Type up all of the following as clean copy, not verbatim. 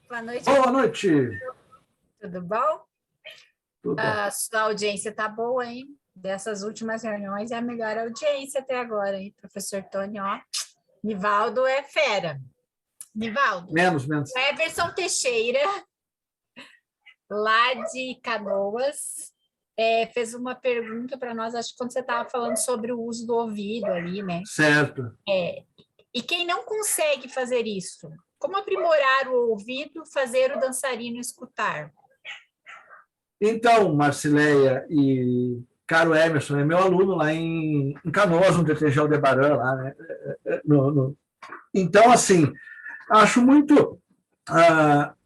Boa noite. Boa noite. Tudo bom? Tudo. A sua audiência tá boa, hein? Dessas últimas reuniões é a melhor audiência até agora, hein? Professor Tony, ó. Nivaldo é fera. Nivaldo. Menos. Everson Teixeira, lá de Canoas, fez uma pergunta para nós, acho que quando você estava falando sobre o uso do ouvido ali, né? Certo. E quem não consegue fazer isso? Como aprimorar o ouvido, fazer o dançarino escutar? Então, Marcileia e caro Emerson, é meu aluno lá em Canoas, no DTG Aldebaran, lá, né? Então, assim, acho muito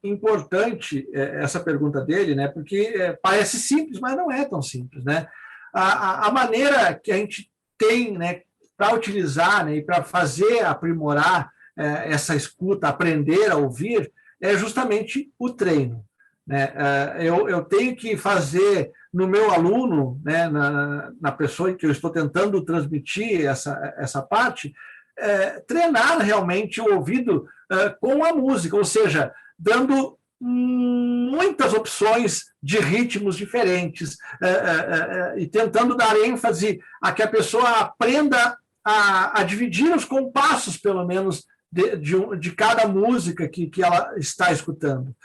importante essa pergunta dele, né? Porque parece simples, mas não é tão simples, né? A maneira que a gente tem, né, para utilizar, né, e para fazer aprimorar essa escuta, aprender a ouvir, é justamente o treino. Né? Eu tenho que fazer no meu aluno, né, na pessoa em que eu estou tentando transmitir essa parte, treinar realmente o ouvido com a música, ou seja, dando muitas opções de ritmos diferentes e tentando dar ênfase a que a pessoa aprenda a dividir os compassos, pelo menos, de cada música que ela está escutando.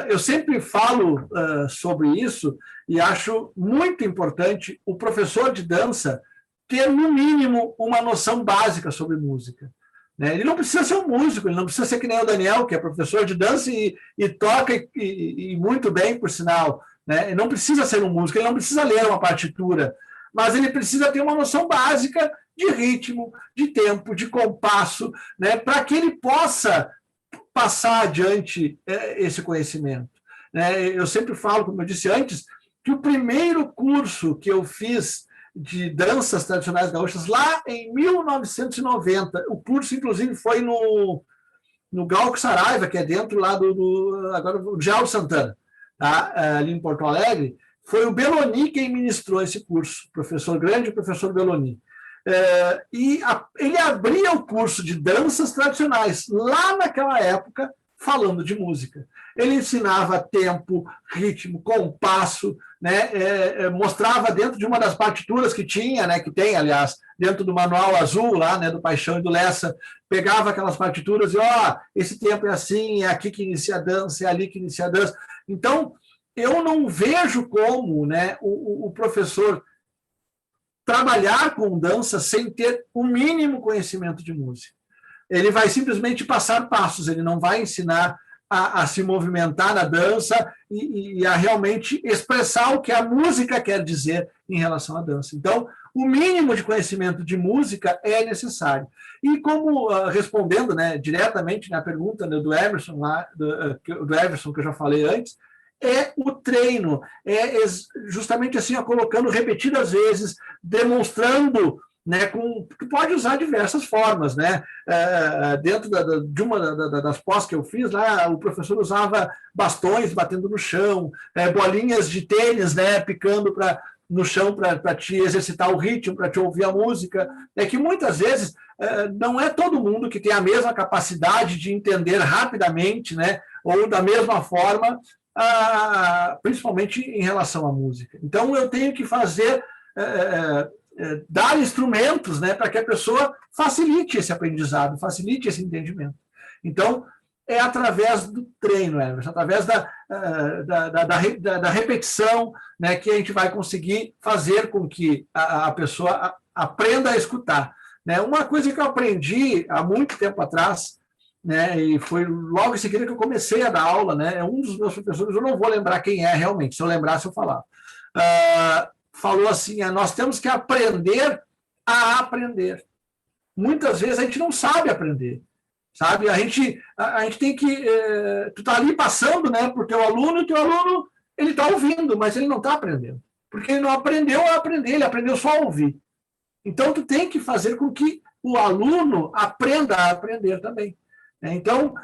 Eu sempre falo sobre isso e acho muito importante o professor de dança ter, no mínimo, uma noção básica sobre música. Né? Ele não precisa ser um músico, ele não precisa ser que nem o Daniel, que é professor de dança e toca e muito bem, por sinal. Né? Ele não precisa ser um músico, ele não precisa ler uma partitura, mas ele precisa ter uma noção básica de ritmo, de tempo, de compasso, né? Para que ele possa passar adiante esse conhecimento. Eu sempre falo, como eu disse antes, que o primeiro curso que eu fiz de danças tradicionais gaúchas, lá em 1990, o curso, inclusive, foi no Glauco Saraiva, que é dentro lá agora, do Geraldo Santana, tá? Ali em Porto Alegre, foi o Belloni quem ministrou esse curso, professor grande, o professor Belloni. E ele abria o curso de danças tradicionais, lá naquela época, falando de música. Ele ensinava tempo, ritmo, compasso, né? Mostrava dentro de uma das partituras que tinha, né? Que tem, aliás, dentro do manual azul, lá, né? Do Paixão e do Lessa, pegava aquelas partituras e, esse tempo é assim, é aqui que inicia a dança, é ali que inicia a dança. Então, eu não vejo como, né, o professor trabalhar com dança sem ter o mínimo conhecimento de música. Ele vai simplesmente passar passos, ele não vai ensinar a se movimentar na dança e a realmente expressar o que a música quer dizer em relação à dança. Então, o mínimo de conhecimento de música é necessário. E como, respondendo, né, diretamente na pergunta, né, do Emerson, do Everson, que eu já falei antes, é o treino, justamente assim, colocando repetidas vezes, demonstrando, né, que pode usar diversas formas, né? Dentro de uma das pós que eu fiz lá, o professor usava bastões batendo no chão, bolinhas de tênis, né, picando no chão para te exercitar o ritmo, para te ouvir a música. É que muitas vezes não é todo mundo que tem a mesma capacidade de entender rapidamente, né, ou da mesma forma, principalmente em relação à música. Então, eu tenho que fazer, dar instrumentos, né, para que a pessoa facilite esse aprendizado, facilite esse entendimento. Então, é através do treino, Emerson, através da repetição, né, que a gente vai conseguir fazer com que a pessoa aprenda a escutar. Né? Uma coisa que eu aprendi há muito tempo atrás, né, e foi logo em seguida que eu comecei a dar aula, né, um dos meus professores, eu não vou lembrar quem é realmente, se eu lembrasse eu falava, falou assim, nós temos que aprender a aprender. Muitas vezes a gente não sabe aprender, sabe? A gente tem que... tu está ali passando, né, para o teu aluno, e o teu aluno ele está ouvindo, mas ele não está aprendendo. Porque ele não aprendeu a aprender, ele aprendeu só a ouvir. Então, tu tem que fazer com que o aluno aprenda a aprender também. Então,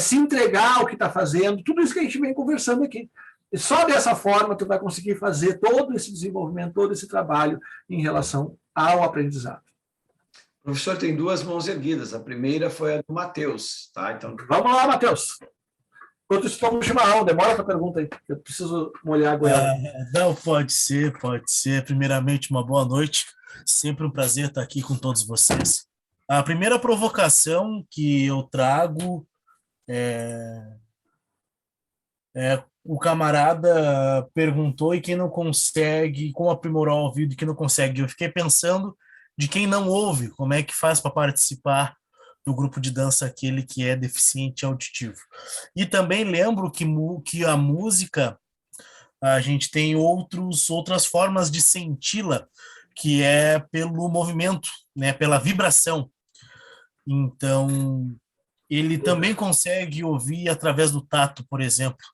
se entregar ao que está fazendo, tudo isso que a gente vem conversando aqui. E só dessa forma tu vai conseguir fazer todo esse desenvolvimento, todo esse trabalho em relação ao aprendizado. O professor tem duas mãos erguidas. A primeira foi a do Matheus, tá? Então, vamos lá, Matheus. Enquanto isso, toma um chimarrão, demora essa pergunta aí. Eu preciso molhar a goela. Não, pode ser. Primeiramente, uma boa noite. Sempre um prazer estar aqui com todos vocês. A primeira provocação que eu trago o camarada perguntou e quem não consegue, como aprimorar o ouvido e quem não consegue. Eu fiquei pensando de quem não ouve, como é que faz para participar do grupo de dança aquele que é deficiente auditivo. E também lembro que a música, a gente tem outras formas de senti-la, que é pelo movimento, né, pela vibração. Então, ele também consegue ouvir através do tato, por exemplo,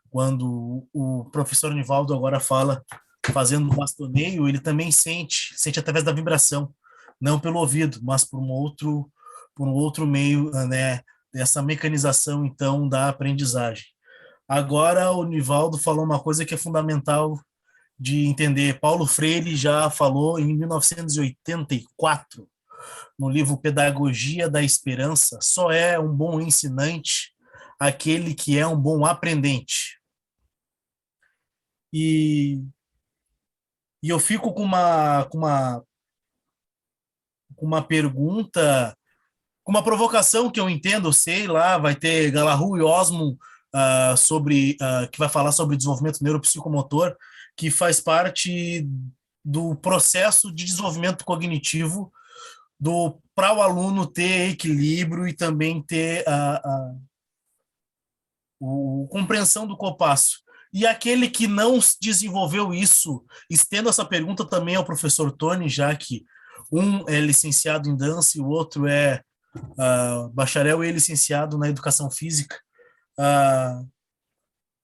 quando o professor Nivaldo agora fala fazendo bastoneio, ele também sente através da vibração, não pelo ouvido, mas por um outro meio, né, dessa mecanização, então, da aprendizagem. Agora, o Nivaldo falou uma coisa que é fundamental de entender. Paulo Freire já falou em 1984, no livro Pedagogia da Esperança: só é um bom ensinante aquele que é um bom aprendente. E eu fico com uma pergunta, com uma provocação que eu entendo, sei lá, vai ter Galahu e Osmond que vai falar sobre desenvolvimento neuropsicomotor, que faz parte do processo de desenvolvimento cognitivo para o aluno ter equilíbrio e também ter a compreensão do compasso. E aquele que não desenvolveu isso, estendo essa pergunta também ao professor Tony, já que um é licenciado em dança e o outro é bacharel e licenciado na educação física.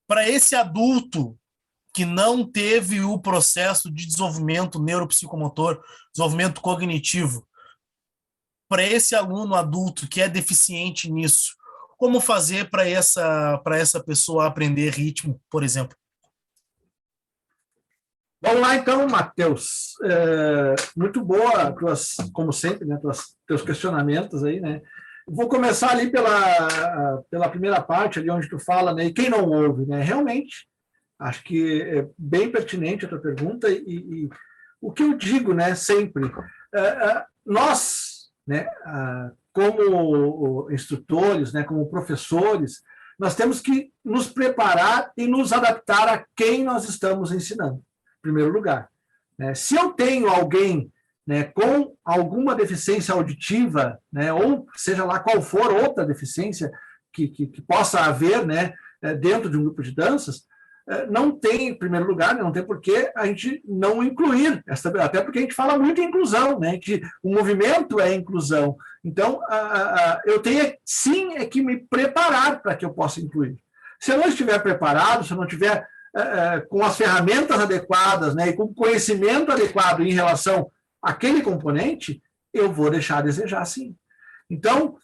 Para esse adulto que não teve o processo de desenvolvimento neuropsicomotor, desenvolvimento cognitivo, para esse aluno adulto que é deficiente nisso, como fazer para essa pessoa aprender ritmo, por exemplo? Vamos lá, então, Matheus. Muito boa, como sempre, né, teus questionamentos aí, né? Vou começar ali pela primeira parte, ali onde tu fala, né? E quem não ouve, né? Realmente, acho que é bem pertinente a tua pergunta e o que eu digo, né, sempre, nós, né, como instrutores, né, como professores, nós temos que nos preparar e nos adaptar a quem nós estamos ensinando, em primeiro lugar. Se eu tenho alguém, né, com alguma deficiência auditiva, né, ou seja lá qual for outra deficiência que possa haver, né, dentro de um grupo de danças, não tem, em primeiro lugar, né, não tem por que a gente não incluir, até porque a gente fala muito em inclusão, né, que o movimento é inclusão. Então, eu tenho, sim, que me preparar para que eu possa incluir. Se eu não estiver preparado, se eu não estiver com as ferramentas adequadas, né, e com o conhecimento adequado em relação àquele componente, eu vou deixar a desejar, sim. Então,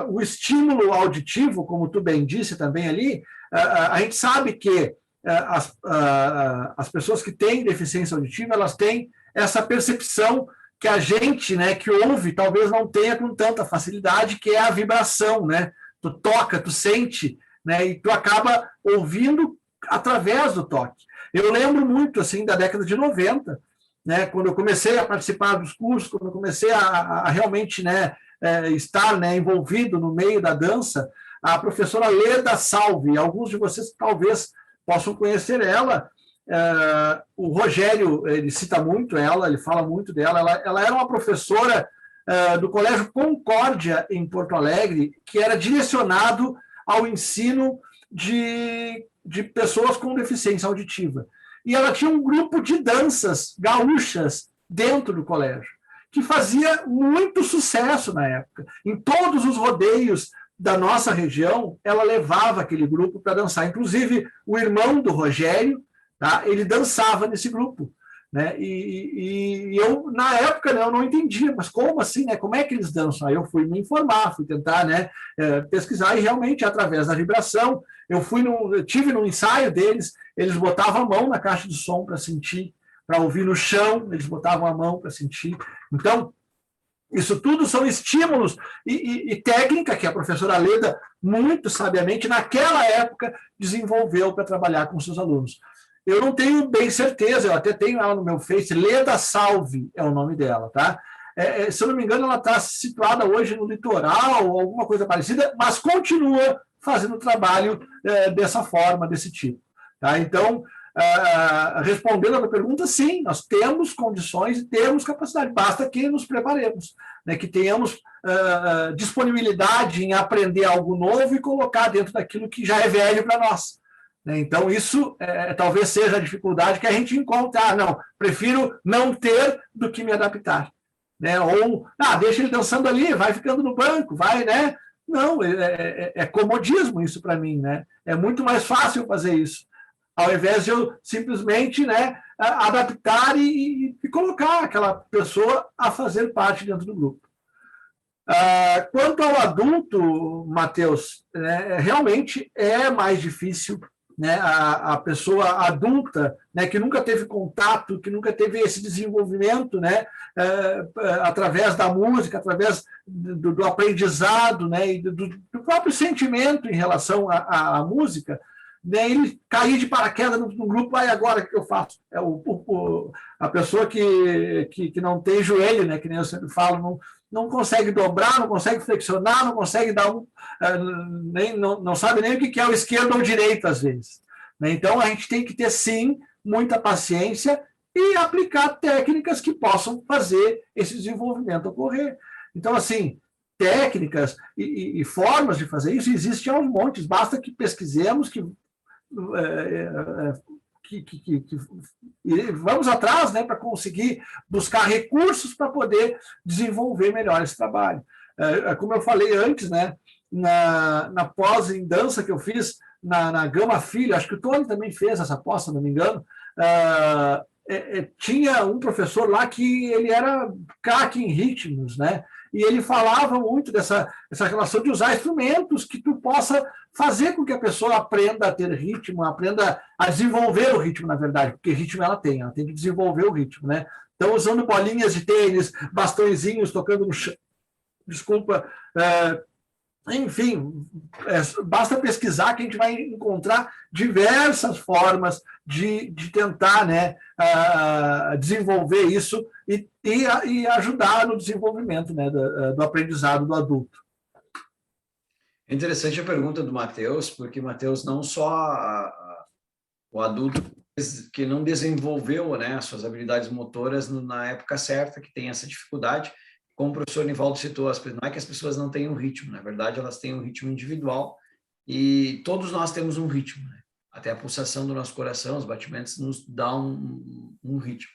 o estímulo auditivo, como tu bem disse também ali, a gente sabe que as pessoas que têm deficiência auditiva, elas têm essa percepção que a gente, né, que ouve, talvez não tenha com tanta facilidade, que é a vibração, né? Tu toca, tu sente, né, e tu acaba ouvindo através do toque. Eu lembro muito, assim, da década de 90, né, quando eu comecei a participar dos cursos, quando eu comecei a realmente, né, estar, né, envolvido no meio da dança, a professora Leda Salve, alguns de vocês talvez possam conhecer ela. O Rogério, ele cita muito ela, ele fala muito dela. Ela era uma professora do Colégio Concórdia, em Porto Alegre, que era direcionado ao ensino de pessoas com deficiência auditiva. E ela tinha um grupo de danças gaúchas dentro do colégio, que fazia muito sucesso na época. Em todos os rodeios da nossa região, ela levava aquele grupo para dançar. Inclusive, o irmão do Rogério, tá, ele dançava nesse grupo. Né? E eu, na época, né, eu não entendia, mas como assim? Né? Como é que eles dançam? Aí eu fui me informar, fui tentar, né, pesquisar, e realmente, através da vibração, eu tive no ensaio deles, eles botavam a mão na caixa de som para sentir, para ouvir no chão, eles botavam a mão para sentir. Então, Isso tudo são estímulos e técnica que a professora Leda, muito sabiamente, naquela época, desenvolveu para trabalhar com seus alunos. Eu não tenho bem certeza, eu até tenho ela no meu Face, Leda Salve é o nome dela, tá? Se eu não me engano, ela está situada hoje no litoral, ou alguma coisa parecida, mas continua fazendo trabalho dessa forma, desse tipo. Tá? Então, respondendo a pergunta, sim, nós temos condições e temos capacidade, basta que nos preparemos, né? Que tenhamos disponibilidade em aprender algo novo e colocar dentro daquilo que já é velho para nós. Então, isso talvez seja a dificuldade que a gente encontra. Não, prefiro não ter do que me adaptar. Né? Ou, deixa ele dançando ali, vai ficando no banco, vai, né? Não, é comodismo isso para mim, né? É muito mais fácil fazer isso, ao invés de eu simplesmente, né, adaptar e colocar aquela pessoa a fazer parte dentro do grupo. Quanto ao adulto, Matheus, realmente é mais difícil, né, a pessoa adulta, né, que nunca teve contato, que nunca teve esse desenvolvimento, né, através da música, através do aprendizado, né, e do próprio sentimento em relação à música, né, ele cair de paraquedas no grupo, agora o que eu faço? A pessoa que não tem joelho, né, que nem eu sempre falo, não consegue dobrar, não consegue flexionar, não consegue dar não sabe nem o que é o esquerdo ou o direito, às vezes. Então, a gente tem que ter, sim, muita paciência e aplicar técnicas que possam fazer esse desenvolvimento ocorrer. Então, assim, técnicas e formas de fazer isso existem aos montes, basta que pesquisemos, que vamos atrás, né, para conseguir buscar recursos para poder desenvolver melhor esse trabalho. Como eu falei antes, né, na pós em dança que eu fiz na Gama Filho, acho que o Tony também fez essa pós, se não me engano, tinha um professor lá que ele era craque em ritmos, né? E ele falava muito dessa relação de usar instrumentos que tu possa fazer com que a pessoa aprenda a ter ritmo, aprenda a desenvolver o ritmo, na verdade, porque ritmo ela tem que desenvolver o ritmo, né? Então, usando bolinhas de tênis, bastõezinhos, tocando no chão, desculpa, enfim, basta pesquisar que a gente vai encontrar diversas formas de tentar, né, desenvolver isso e ajudar no desenvolvimento, né, do aprendizado do adulto. É interessante a pergunta do Matheus, porque Matheus não só o adulto que não desenvolveu, né, as suas habilidades motoras na época certa, que tem essa dificuldade, como o professor Nivaldo citou, não é que as pessoas não tenham ritmo, na verdade elas têm um ritmo individual e todos nós temos um ritmo, né? Até a pulsação do nosso coração, os batimentos nos dão um ritmo.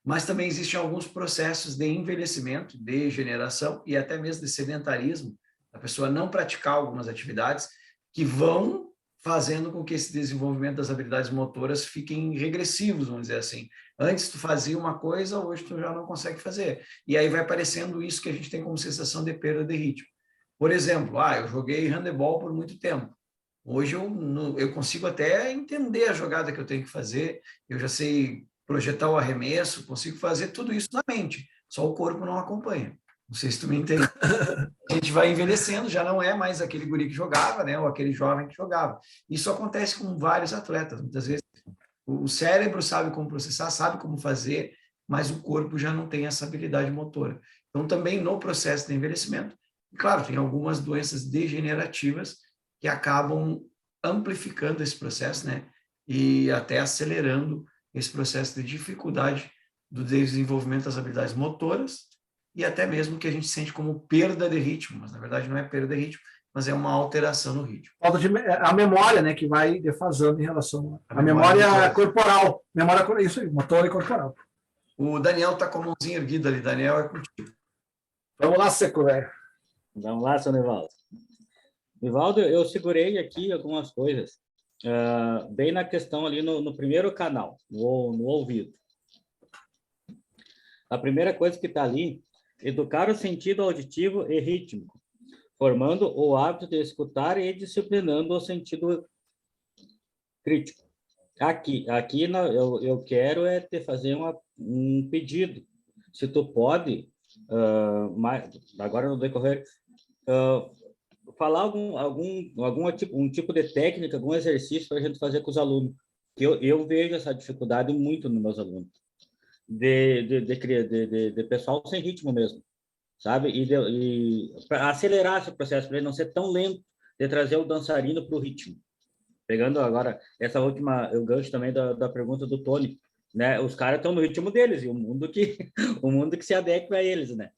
Mas também existem alguns processos de envelhecimento, de degeneração e até mesmo de sedentarismo, a pessoa não praticar algumas atividades que vão fazendo com que esse desenvolvimento das habilidades motoras fiquem regressivos, vamos dizer assim. Antes tu fazia uma coisa, hoje tu já não consegue fazer. E aí vai aparecendo isso que a gente tem como sensação de perda de ritmo. Por exemplo, eu joguei handebol por muito tempo. Hoje eu consigo até entender a jogada que eu tenho que fazer, eu já sei projetar o arremesso, consigo fazer tudo isso na mente, só o corpo não acompanha. Não sei se tu me entende. A gente vai envelhecendo, já não é mais aquele guri que jogava, né, ou aquele jovem que jogava. Isso acontece com vários atletas. Muitas vezes o cérebro sabe como processar, sabe como fazer, mas o corpo já não tem essa habilidade motora. Então, também no processo de envelhecimento, claro, tem algumas doenças degenerativas que acabam amplificando esse processo, né, e até acelerando esse processo de dificuldade do desenvolvimento das habilidades motoras e até mesmo que a gente sente como perda de ritmo, mas na verdade não é perda de ritmo, mas é uma alteração no ritmo. Falta a memória, né, que vai defasando em relação à memória corporal. Isso aí, motor e corporal. O Daniel está com a mãozinha erguida ali. Daniel, é contigo. Vamos lá, Seco, velho. Vamos lá, seu Nivaldo. Nivaldo, eu segurei aqui algumas coisas, bem na questão ali no primeiro canal, no ouvido. A primeira coisa que está ali, educar o sentido auditivo e rítmico, formando o hábito de escutar e disciplinando o sentido crítico. Aqui eu quero te fazer um pedido. Se tu pode agora no decorrer, falar um tipo de técnica, algum exercício para a gente fazer com os alunos, que eu vejo essa dificuldade muito nos meus alunos, de pessoal sem ritmo mesmo, sabe? E para acelerar esse processo, para ele não ser tão lento, de trazer o dançarino para o ritmo. Pegando agora essa última, eu gancho também da pergunta do Tony, né? Os caras estão no ritmo deles, e o mundo que se adequa a eles, né?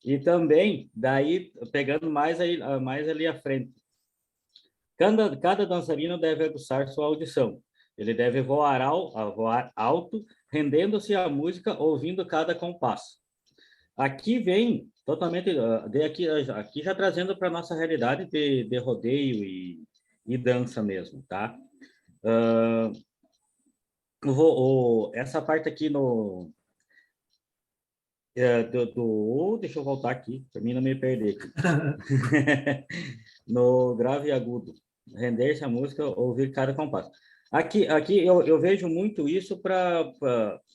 E também, daí, pegando mais ali à frente, cada dançarino deve aguçar sua audição. Ele deve voar alto, rendendo-se à música, ouvindo cada compasso. Aqui vem totalmente, aqui já trazendo para a nossa realidade de rodeio e dança mesmo, tá? Essa parte aqui deixa eu voltar aqui, para mim não me perder aqui. No grave e agudo, render-se à música, ouvir cada compasso. Aqui eu vejo muito isso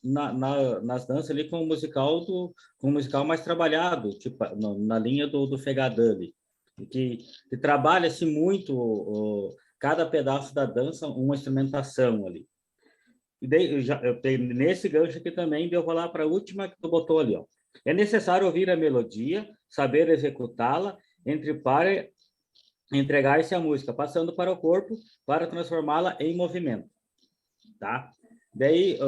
nas danças ali com o musical mais trabalhado, tipo na linha do Fegadã ali, que trabalha-se muito cada pedaço da dança, uma instrumentação ali. E daí, eu tenho nesse gancho aqui também, eu vou lá para a última que tu botou ali, ó. É necessário ouvir a melodia, saber executá-la, entregar-se à música, passando para o corpo, para transformá-la em movimento, tá? Daí,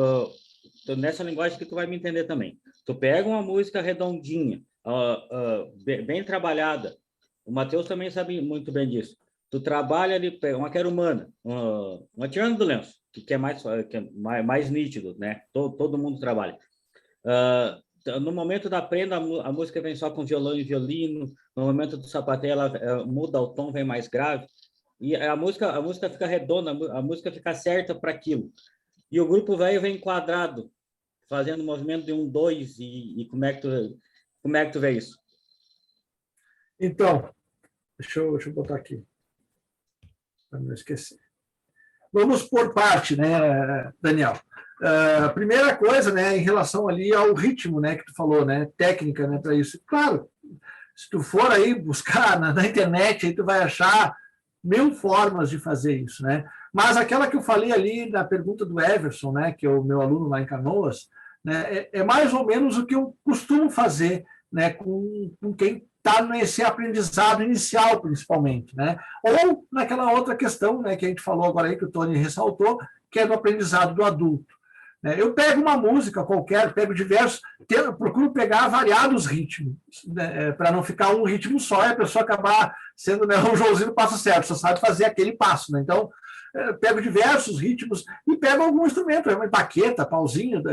nessa linguagem que tu vai me entender também. Tu pega uma música redondinha, bem trabalhada, o Matheus também sabe muito bem disso. Tu trabalha ali, pega uma querumana, uma tirando do lenço, que é mais nítido, né? Todo mundo trabalha. No momento da prenda, a música vem só com violão e violino. No momento do sapateio, ela muda o tom, vem mais grave. E a música fica redonda, a música fica certa para aquilo. E o grupo velho vem enquadrado, fazendo movimento de 1, 2, e como é que tu vê isso? Então, deixa eu botar aqui, para não esquecer. Vamos por parte, né, Daniel? A primeira coisa, né, em relação ali ao ritmo, né, que tu falou, né, técnica, né, para isso. Claro, se tu for aí buscar na internet, aí tu vai achar 1000 formas de fazer isso, né? Mas aquela que eu falei ali na pergunta do Everson, né, que é o meu aluno lá em Canoas, né, é mais ou menos o que eu costumo fazer, né, com quem está nesse aprendizado inicial, principalmente, né? Ou naquela outra questão, né, que a gente falou agora aí, que o Tony ressaltou, que é do aprendizado do adulto. Eu pego uma música qualquer, pego diversos, procuro pegar variados ritmos, né, para não ficar um ritmo só e a pessoa acabar sendo, né, o Joãozinho do passo certo, só sabe fazer aquele passo, né? Então, pego diversos ritmos e pego algum instrumento, uma baqueta, pauzinho,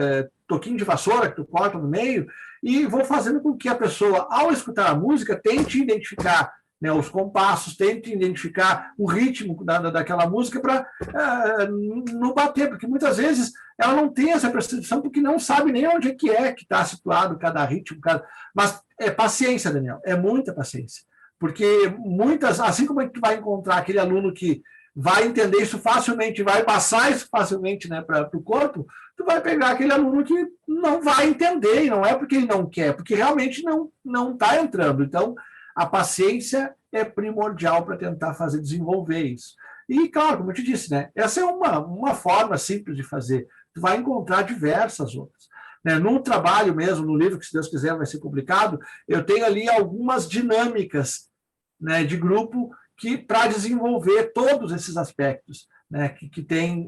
toquinho de vassoura que tu corta no meio, e vou fazendo com que a pessoa, ao escutar a música, tente identificar, né, os compassos, tente identificar o ritmo daquela música para não bater, porque muitas vezes ela não tem essa percepção porque não sabe nem onde é que está situado cada ritmo, mas é paciência, Daniel, é muita paciência, porque assim como a gente vai encontrar aquele aluno que vai entender isso facilmente, vai passar isso facilmente, né, para o corpo, tu vai pegar aquele aluno que não vai entender, e não é porque ele não quer, porque realmente não está entrando. Então, a paciência é primordial para tentar desenvolver isso. E, claro, como eu te disse, né, essa é uma forma simples de fazer. Tu vai encontrar diversas outras. No trabalho mesmo, no livro que, se Deus quiser, vai ser publicado, eu tenho ali algumas dinâmicas, né, de grupo para desenvolver todos esses aspectos, né, que tem,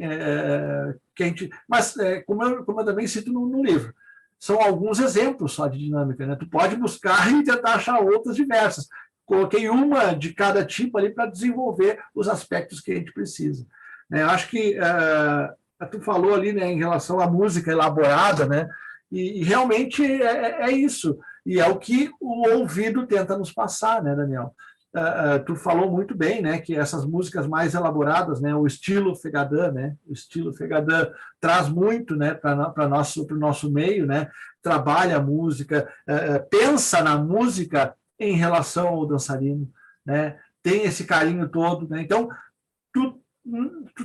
que a gente, mas como eu também cito no livro, são alguns exemplos só de dinâmica, né? Tu pode buscar e tentar achar outras diversas. Coloquei uma de cada tipo ali para desenvolver os aspectos que a gente precisa. Eu acho que tu falou ali, né, em relação à música elaborada, né? E realmente é isso. E é o que o ouvido tenta nos passar, né, Daniel? Tu falou muito bem, né, que essas músicas mais elaboradas, né, o estilo Fegadã, né, o estilo Fegadã traz muito, né, para o nosso meio, né, trabalha a música, pensa na música em relação ao dançarino, né, tem esse carinho todo, né, então tu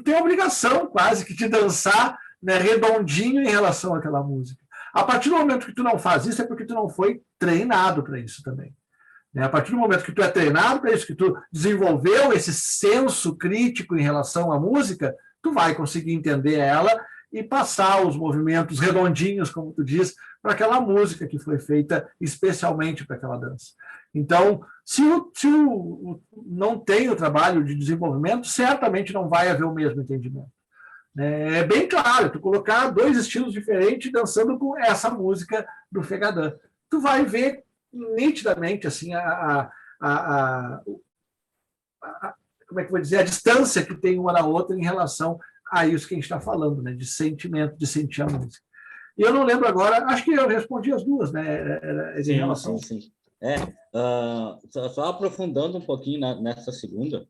tem a obrigação quase que de dançar, né, redondinho em relação àquela música. A partir do momento que tu não faz isso, é porque tu não foi treinado para isso também. A partir do momento que tu é treinado para isso, que tu desenvolveu esse senso crítico em relação à música, tu vai conseguir entender ela e passar os movimentos redondinhos, como tu diz, para aquela música que foi feita especialmente para aquela dança. Então, se não tem o trabalho de desenvolvimento, certamente não vai haver o mesmo entendimento. É bem claro, tu colocar 2 estilos diferentes dançando com essa música do Fegadã. Tu vai ver nitidamente assim, como é que eu vou dizer, a distância que tem uma da outra em relação a isso que a gente está falando, né, de sentimento, de sentir a música. E eu não lembro agora, acho que eu respondi as duas, né? Em relação... Sim. Só aprofundando um pouquinho nessa segunda,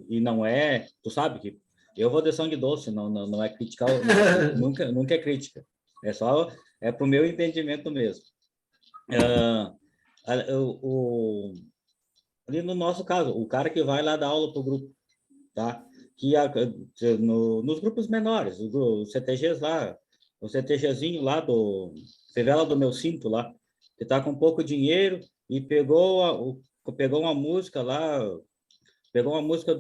e não é, tu sabe que eu vou de sangue doce, não é criticar, nunca é crítica, é para o meu entendimento mesmo. Ali no nosso caso, o cara que vai lá dar aula para o grupo, tá? Nos grupos menores, os CTGs lá, o CTGzinho lá do Fivela do Meu Cinto lá, que está com pouco dinheiro e pegou uma música lá, uma música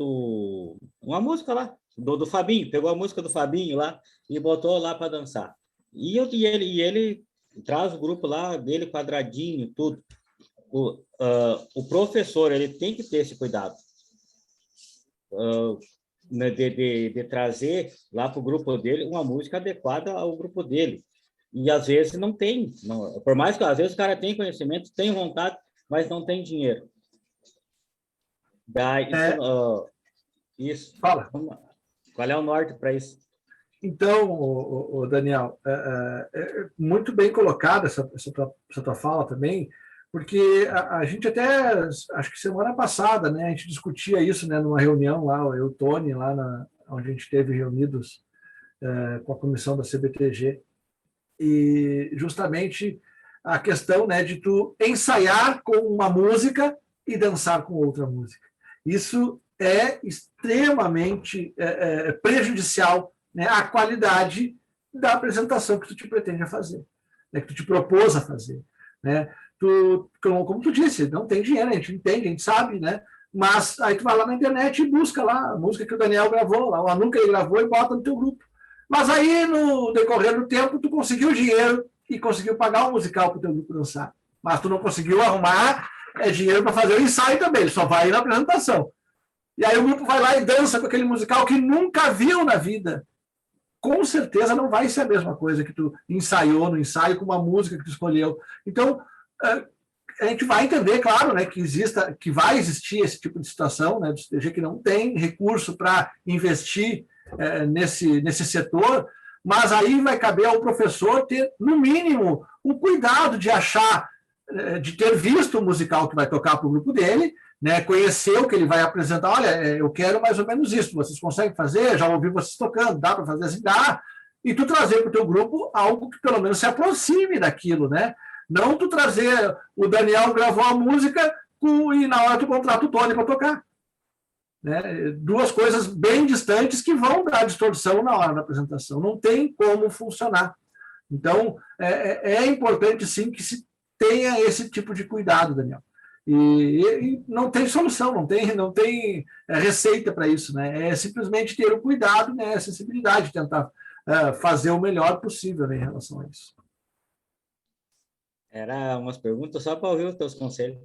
lá do Fabinho, pegou a música do Fabinho lá e botou lá para dançar. E ele traz o grupo lá dele quadradinho, tudo. O professor, ele tem que ter esse cuidado de trazer lá para o grupo dele uma música adequada ao grupo dele. E às vezes não tem, por mais que às vezes o cara tem conhecimento, tem vontade, mas não tem dinheiro. Isso. Fala. Qual é o norte para isso? Então, Daniel, muito bem colocada essa tua fala também, porque a gente até, acho que semana passada, né, a gente discutia isso, né, numa reunião lá, eu e o Tony, lá onde a gente esteve reunidos com a comissão da CBTG, e justamente a questão, né, de tu ensaiar com uma música e dançar com outra música. Isso é extremamente prejudicial, né, à qualidade da apresentação que tu te pretende fazer, né, que tu te propôs a fazer, né? Como tu disse, não tem dinheiro, a gente entende, a gente sabe, né? Mas aí tu vai lá na internet e busca lá a música que o Daniel gravou, lá, o Anu que ele gravou e bota no teu grupo. Mas aí, no decorrer do tempo, tu conseguiu dinheiro e conseguiu pagar o musical para o teu grupo dançar. Mas tu não conseguiu arrumar dinheiro para fazer o ensaio também, ele só vai na apresentação. E aí o grupo vai lá e dança com aquele musical que nunca viu na vida. Com certeza não vai ser a mesma coisa que tu ensaiou no ensaio com uma música que tu escolheu. Então, a gente vai entender, claro, né, que vai existir esse tipo de situação, né, do CTG que não tem recurso para investir nesse setor, mas aí vai caber ao professor ter, no mínimo, o cuidado de achar, de ter visto o musical que vai tocar para o grupo dele, né, conhecer o que ele vai apresentar. Olha, eu quero mais ou menos isso, vocês conseguem fazer? Já ouvi vocês tocando, dá para fazer assim? Dá. E tu trazer para o teu grupo algo que pelo menos se aproxime daquilo, né? Não tu trazer, o Daniel gravou a música e na hora tu contrata o Tony para tocar. Né? Duas coisas bem distantes que vão dar distorção na hora da apresentação. Não tem como funcionar. Então, é importante, sim, que se tenha esse tipo de cuidado, Daniel. E não tem solução, não tem receita para isso. Né? É simplesmente ter o cuidado, né, a sensibilidade, tentar fazer o melhor possível, né, em relação a isso. Era umas perguntas só para ouvir os teus conselhos.